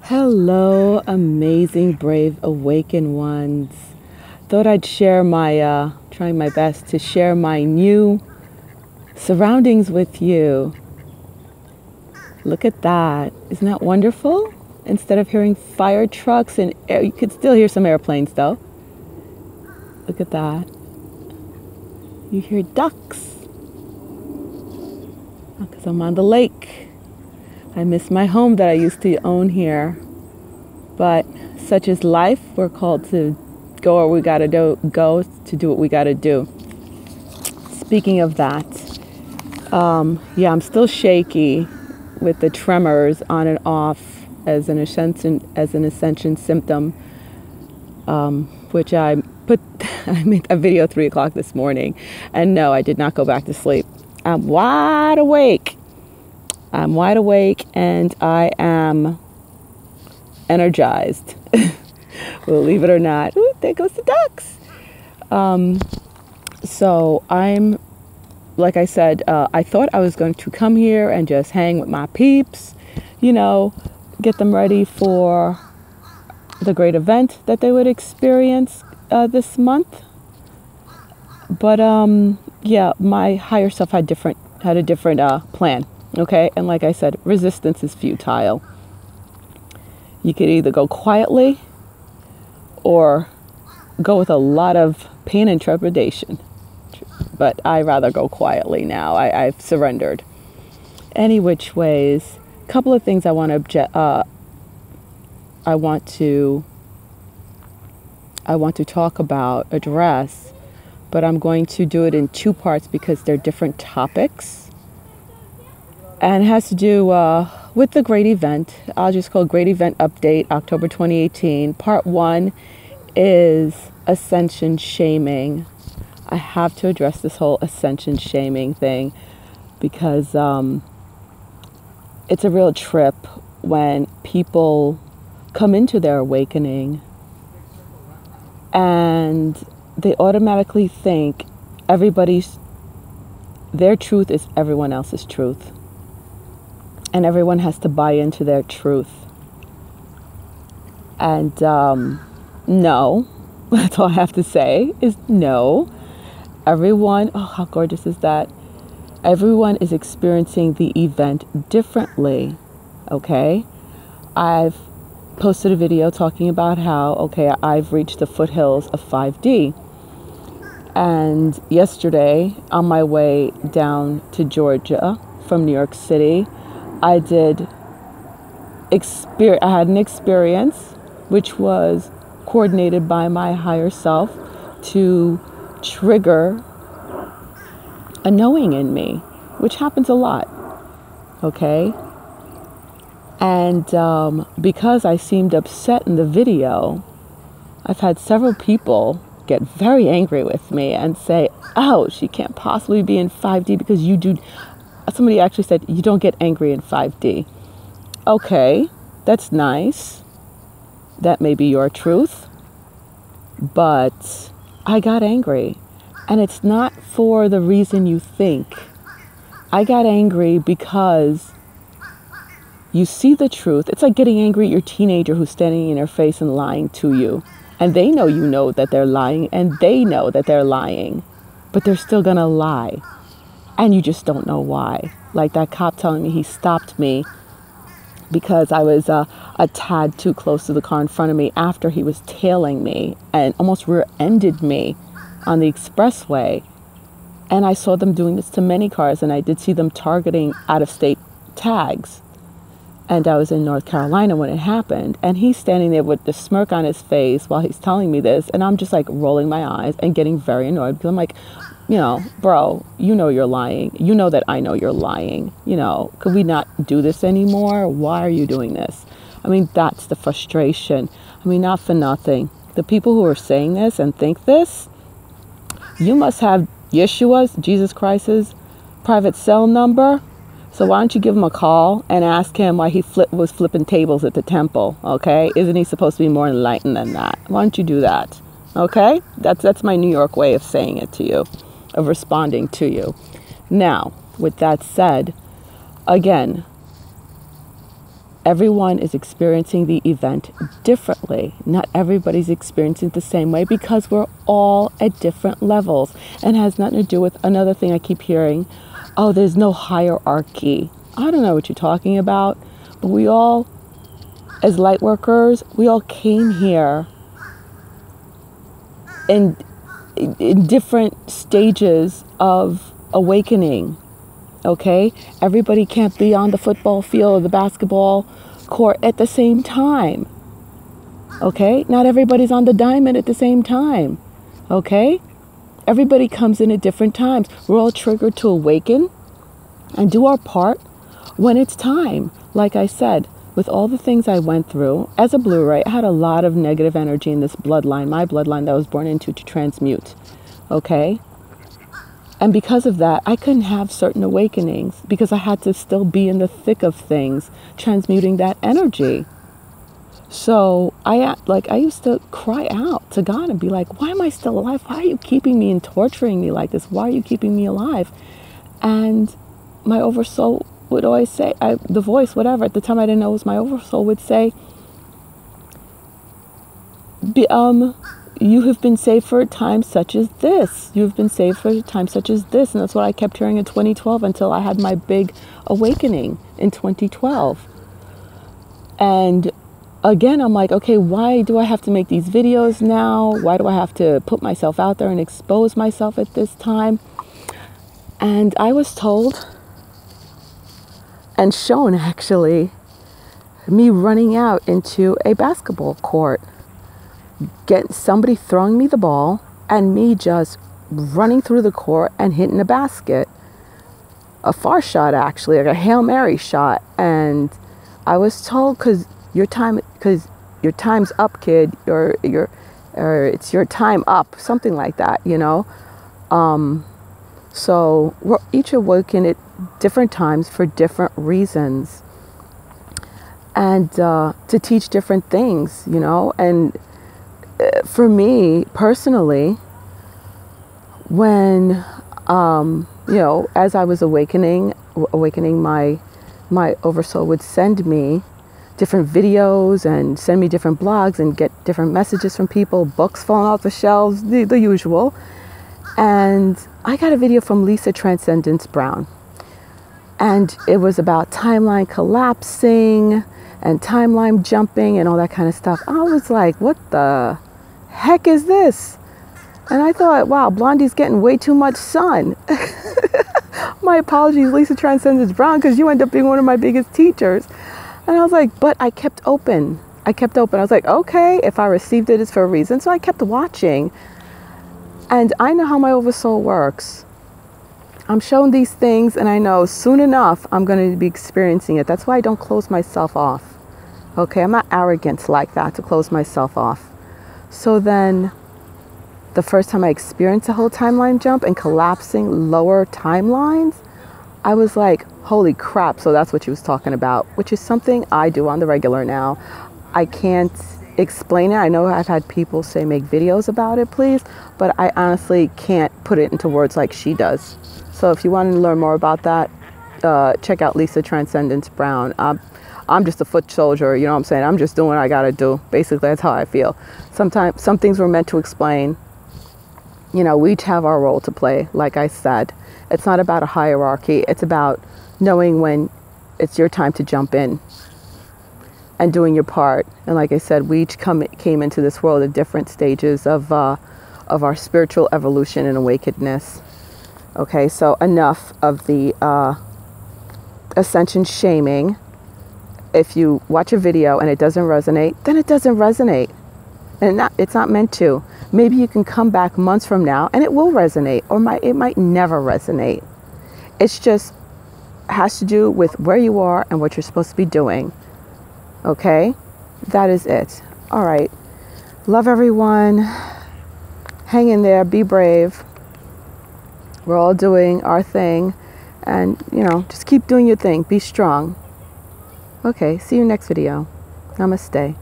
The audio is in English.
Hello, amazing, brave, awakened ones. Thought I'd share trying my best to share my new surroundings with you. Look at that. Isn't that wonderful? Instead of hearing fire trucks and air, you could still hear some airplanes though. Look at that. You hear ducks. Because I'm on the lake. I miss my home that I used to own here. But such is life. We're called to go where we gotta go to do what we gotta do. Speaking of that, I'm still shaky with the tremors on and off as an ascension symptom, which I made a video 3 o'clock this morning, and no, I did not go back to sleep. I'm wide awake. And I am energized. Believe it or not. Ooh, there goes the ducks. So I'm, like I said, I thought I was going to come here and just hang with my peeps, get them ready for the great event that they would experience this month. But my higher self had a different plan. Okay, and like I said, resistance is futile. You could either go quietly or go with a lot of pain and trepidation. But I rather go quietly now. I've surrendered. Any which ways, a couple of things I want to talk about, address, but I'm going to do it in 2 parts because they're different topics. And it has to do with the great event. I'll just call Great Event Update, October 2018. Part 1 is Ascension shaming. I have to address this whole Ascension shaming thing because it's a real trip when people come into their awakening and they automatically think their truth is everyone else's truth. And everyone has to buy into their truth. And no, that's all I have to say is no. Everyone, oh, how gorgeous is that? Everyone is experiencing the event differently, okay? I've posted a video talking about how, I've reached the foothills of 5D. And yesterday, on my way down to Georgia from New York City, I had an experience which was coordinated by my higher self to trigger a knowing in me, which happens a lot, okay? And because I seemed upset in the video, I've had several people get very angry with me and say, oh, she can't possibly be in 5D because you do. Somebody actually said, you don't get angry in 5D. Okay, that's nice. That may be your truth. But I got angry. And it's not for the reason you think. I got angry because you see the truth. It's like getting angry at your teenager who's standing in your face and lying to you. And they know you know that they're lying, and they know that they're lying. But they're still going to lie. And you just don't know why. Like that cop telling me he stopped me because I was a tad too close to the car in front of me after he was tailing me and almost rear-ended me on the expressway. And I saw them doing this to many cars, and I did see them targeting out-of-state tags. And I was in North Carolina when it happened. And he's standing there with the smirk on his face while he's telling me this. And I'm just like rolling my eyes and getting very annoyed because I'm like, bro, you're lying. You know that I know you're lying. Could we not do this anymore? Why are you doing this? I mean, that's the frustration. I mean, not for nothing. The people who are saying this and think this, you must have Yeshua's, Jesus Christ's private cell number. So why don't you give him a call and ask him why he was flipping tables at the temple, okay? Isn't he supposed to be more enlightened than that? Why don't you do that, okay? That's my New York way of saying it to you, of responding to you. Now, with that said, again, Everyone is experiencing the event differently. Not everybody's experiencing it the same way because we're all at different levels, and it has nothing to do with another thing I keep hearing. Oh, there's no hierarchy. I don't know what you're talking about, but we all, as light workers, we all came here in different stages of awakening. Okay? Everybody can't be on the football field or the basketball court at the same time. Okay? Not everybody's on the diamond at the same time. Okay? Everybody comes in at different times. We're all triggered to awaken and do our part when it's time. Like I said, with all the things I went through, as a Blu-ray, I had a lot of negative energy in this bloodline, my bloodline that I was born into to transmute. Okay? And because of that, I couldn't have certain awakenings because I had to still be in the thick of things, transmuting that energy. So I used to cry out to God and be like, why am I still alive? Why are you keeping me and torturing me like this? Why are you keeping me alive? And my oversoul would always say, the voice, whatever, at the time I didn't know it was my oversoul, would say, you have been saved for a time such as this. You've been saved for a time such as this. And that's what I kept hearing in 2012 until I had my big awakening in 2012. And again, I'm like, okay, why do I have to make these videos now? Why do I have to put myself out there and expose myself at this time? And I was told and shown, actually, me running out into a basketball court, get somebody throwing me the ball and me just running through the court and hitting the basket. A far shot, actually, like a Hail Mary shot. And I was told, because your time's up, kid, or it's your time up, something like that, you know. So we're each awoken at different times for different reasons, and to teach different things, you know. And for me personally, when you know, as I was awakening, my oversoul would send me different videos and send me different blogs and get different messages from people, books falling off the shelves, the usual. And I got a video from Lisa Transcendence Brown, and it was about timeline collapsing and timeline jumping and all that kind of stuff. I was like, what the heck is this? And I thought, wow, Blondie's getting way too much sun. My apologies, Lisa Transcendence Brown, because you end up being one of my biggest teachers. And I was like, but I kept open. I was like, okay, if I received it, it's for a reason. So I kept watching. And I know how my oversoul works. I'm shown these things, and I know soon enough I'm going to be experiencing it. That's why I don't close myself off. Okay, I'm not arrogant like that to close myself off. So then the first time I experienced a whole timeline jump and collapsing lower timelines, I was like, holy crap. So that's what she was talking about, which is something I do on the regular now. I can't explain it. I know I've had people say make videos about it, please, but I honestly can't put it into words like she does. So if you want to learn more about that, check out Lisa Transcendence Brown. I'm just a foot soldier, you know what I'm saying? I'm just doing what I gotta do. Basically, that's how I feel. Sometimes some things were meant to explain. You know, we each have our role to play, like I said. It's not about a hierarchy. It's about knowing when it's your time to jump in and doing your part. And like I said, we each came into this world at different stages of our spiritual evolution and awakenedness. Okay, so enough of the Ascension shaming. If you watch a video and it doesn't resonate, then it doesn't resonate. And it's not meant to. Maybe you can come back months from now and it will resonate, or it might never resonate. It's just has to do with where you are and what you're supposed to be doing. Okay? That is it. All right. Love everyone. Hang in there. Be brave. We're all doing our thing. And, you know, just keep doing your thing. Be strong. Okay. See you next video. Namaste.